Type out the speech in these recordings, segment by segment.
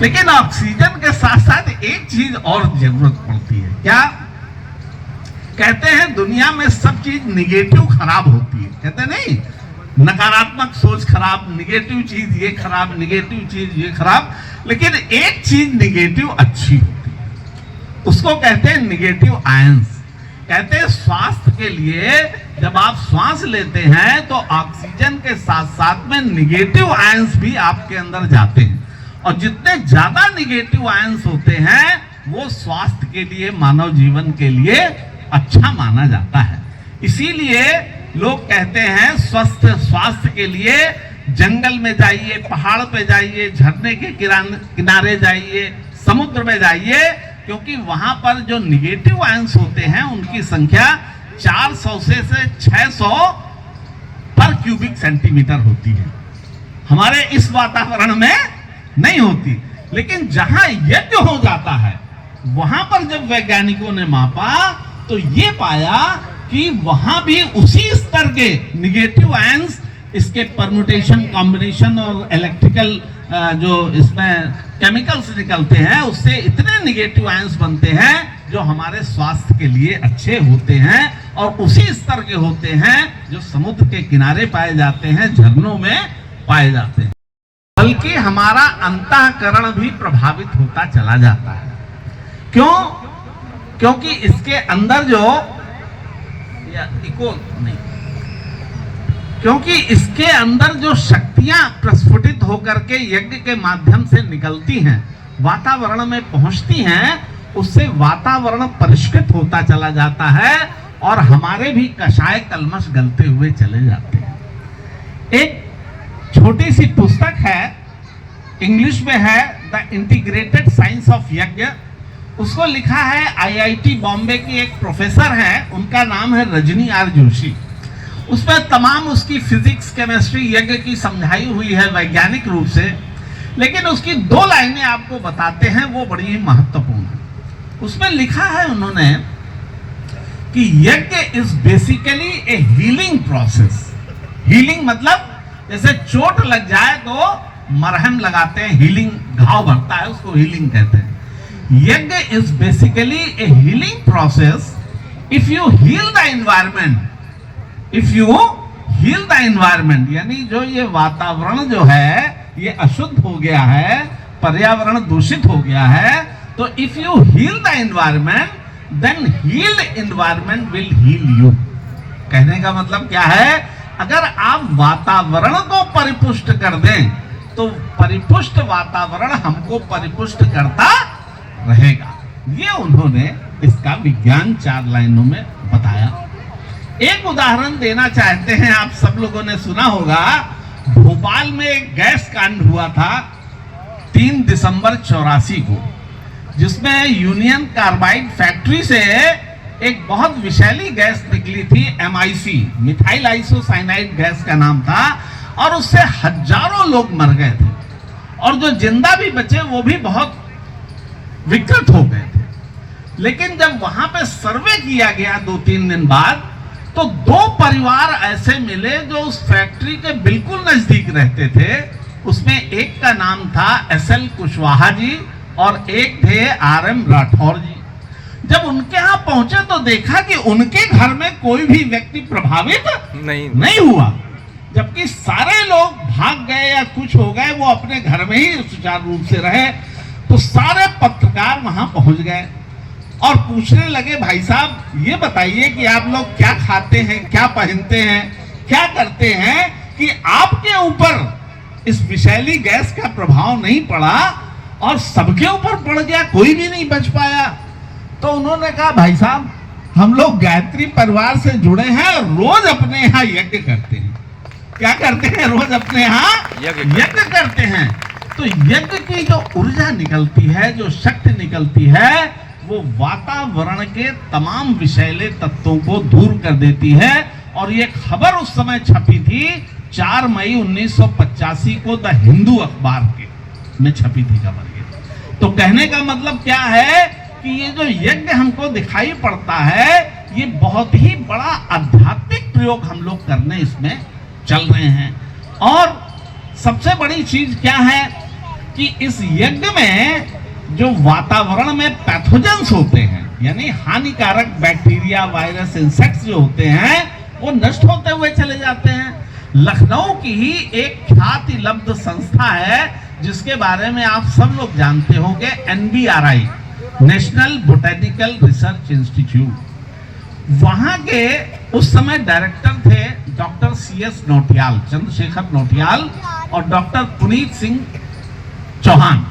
लेकिन ऑक्सीजन के साथ साथ एक चीज और जरूरत पड़ती है। क्या कहते हैं? दुनिया में सब चीज निगेटिव खराब होती है, कहते नहीं? नकारात्मक सोच खराब, निगेटिव चीज ये खराब, निगेटिव चीज ये खराब, लेकिन एक चीज निगेटिव अच्छी होती है, उसको कहते हैं निगेटिव आयंस। कहते हैं स्वास्थ्य के लिए जब आप श्वास लेते हैं तो ऑक्सीजन के साथ साथ में निगेटिव आयंस भी आपके अंदर जाते हैं, और जितने ज्यादा निगेटिव आयंस होते हैं वो स्वास्थ्य के लिए, मानव जीवन के लिए अच्छा माना जाता है। इसीलिए लोग कहते हैं स्वस्थ स्वास्थ्य के लिए जंगल में जाइए, पहाड़ पे जाइए, झरने के किनारे जाइए, समुद्र में जाइए, क्योंकि वहां पर जो निगेटिव आयंस होते हैं उनकी संख्या 400 से 600 पर क्यूबिक सेंटीमीटर होती है। हमारे इस वातावरण में नहीं होती। लेकिन जहां यज्ञ हो जाता है वहां पर जब वैज्ञानिकों ने मापा तो ये पाया कि वहां भी उसी स्तर के निगेटिव आयंस, इसके परम्यूटेशन, कॉम्बिनेशन और इलेक्ट्रिकल जो इसमें केमिकल्स निकलते हैं, उससे इतने निगेटिव आयंस बनते हैं जो हमारे स्वास्थ्य के लिए अच्छे होते हैं, और उसी स्तर के होते हैं जो समुद्र के किनारे पाए जाते हैं, झरनों में पाए जाते हैं। बल्कि हमारा अंतःकरण भी प्रभावित होता चला जाता है। क्यों? क्योंकि इसके अंदर जो क्योंकि इसके अंदर जो शक्तियां प्रस्फुटित होकर के यज्ञ के माध्यम से निकलती हैं, वातावरण में पहुंचती हैं, उससे वातावरण परिष्कृत होता चला जाता है और हमारे भी कषाय कलमश गलते हुए चले जाते हैं। एक छोटी सी पुस्तक है, इंग्लिश में है, द इंटीग्रेटेड साइंस ऑफ यज्ञ। उसको लिखा है आईआईटी बॉम्बे की एक प्रोफेसर है, उनका नाम है रजनी आर जोशी। उसमें तमाम उसकी फिजिक्स, केमिस्ट्री, यज्ञ की समझाई हुई है वैज्ञानिक रूप से, लेकिन उसकी 2 लाइनें आपको बताते हैं, वो बड़ी ही महत्वपूर्ण है। उसमें लिखा है उन्होंने कि यज्ञ is basically a healing process. Healing मतलब जैसे चोट लग जाए तो मरहम लगाते हैं, हीलिंग, घाव भरता है, उसको हीलिंग कहते हैं। Yagya is basically a healing process. If you heal the environment, if you heal the environment, यानी जो ये वातावरण जो है ये अशुद्ध हो गया है, पर्यावरण दूषित हो गया है, तो if you heal the environment then healed environment will heal you. कहने का मतलब क्या है? अगर आप वातावरण को परिपुष्ट कर दें तो परिपुष्ट वातावरण हमको परिपुष्ट करता रहेगा। ये उन्होंने इसका विज्ञान 4 लाइनों में बताया। एक उदाहरण देना चाहते हैं, आप सब लोगों ने सुना होगा, भोपाल में एक गैस कांड हुआ था 3 दिसंबर 84 को, जिसमें यूनियन कार्बाइड फैक्ट्री से एक बहुत विषैली गैस निकली थी, MIC, मिथाइल आइसोसाइनाइड गैस का नाम था, और उससे हजारों लोग मर गए थे, और जो जिंदा भी बचे वो भी बहुत विकृत हो गए थे। लेकिन जब वहां पे सर्वे किया गया 2-3 दिन बाद, तो 2 परिवार ऐसे मिले जो उस फैक्ट्री के बिल्कुल नजदीक रहते थे। उसमें एक का नाम था SL कुशवाहा जी और एक थे RM राठौर जी। जब उनके यहाँ पहुंचे तो देखा कि उनके घर में कोई भी व्यक्ति प्रभावित नहीं हुआ, जबकि सारे लोग भाग गए या कुछ हो गए, वो अपने घर में ही सुचारू रूप से रहे। तो सारे पत्रकार वहां पहुंच गए और पूछने लगे, भाई साहब ये बताइए कि आप लोग क्या खाते हैं, क्या पहनते हैं, क्या करते हैं कि आपके ऊपर इस विषैली गैस का प्रभाव नहीं पड़ा और सबके ऊपर पड़ गया, कोई भी नहीं बच पाया। तो उन्होंने कहा, भाई साहब हम लोग गायत्री परिवार से जुड़े हैं और रोज अपने यहाँ यज्ञ करते हैं। क्या करते हैं? रोज अपने यहाँ यज्ञ करते हैं। तो यज्ञ की जो ऊर्जा निकलती है, जो शक्ति निकलती है, वो वातावरण के तमाम विषैले तत्वों को दूर कर देती है। और ये खबर उस समय छपी थी 4 मई 1985 को द हिंदू अखबार के में छपी थी खबर ये। तो कहने का मतलब क्या है कि ये जो यज्ञ हमको दिखाई पड़ता है, ये बहुत ही बड़ा आध्यात्मिक प्रयोग हम लोग करने इसमें चल रहे हैं। और सबसे बड़ी चीज क्या है कि इस यज्ञ में जो वातावरण में पैथोजेंस होते हैं, यानी हानिकारक बैक्टीरिया, वायरस, इंसेक्ट्स जो होते हैं, वो नष्ट होते हुए चले जाते हैं। लखनऊ की ही एक ख्याति लब्ध संस्था है जिसके बारे में आप सब लोग जानते होंगे, NBRI, national botanical research institute. वहां के उस समय डायरेक्टर थे डॉक्टर CS नौटियाल, चंद्रशेखर नौटियाल, और डॉक्टर पुनीत सिंह चौहान।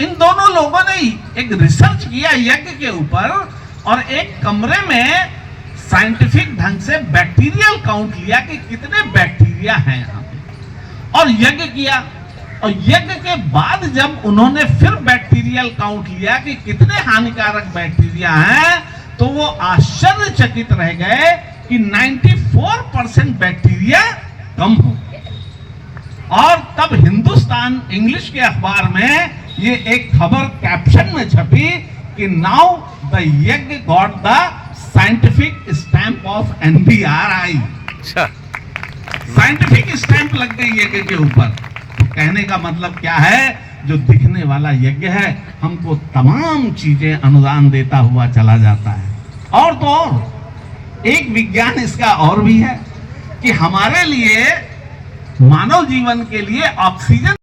इन दोनों लोगों ने एक रिसर्च किया यज्ञ के ऊपर, और एक कमरे में साइंटिफिक ढंग से बैक्टीरियल काउंट लिया कि कितने बैक्टीरिया हैं यहाँ पे, और यज्ञ किया। और यज्ञ के बाद जब उन्होंने फिर बैक्टीरियल काउंट लिया कि कितने हानिकारक बैक्टीरिया हैं, तो वो आश्चर्यचकित रह गए कि 94% बैक्टीरिया कम हो गए। और तब हिंदुस्तान इंग्लिश के अखबार में ये एक खबर कैप्शन में छपी कि नाउ द यज्ञ got the scientific stamp of NBRI। Scientific stamp लग गई यज्ञ के ऊपर। तो कहने का मतलब क्या है, जो दिखने वाला यज्ञ है हमको तमाम चीजें अनुदान देता हुआ चला जाता है। और तो और एक विज्ञान इसका और भी है कि हमारे लिए, मानव जीवन के लिए ऑक्सीजन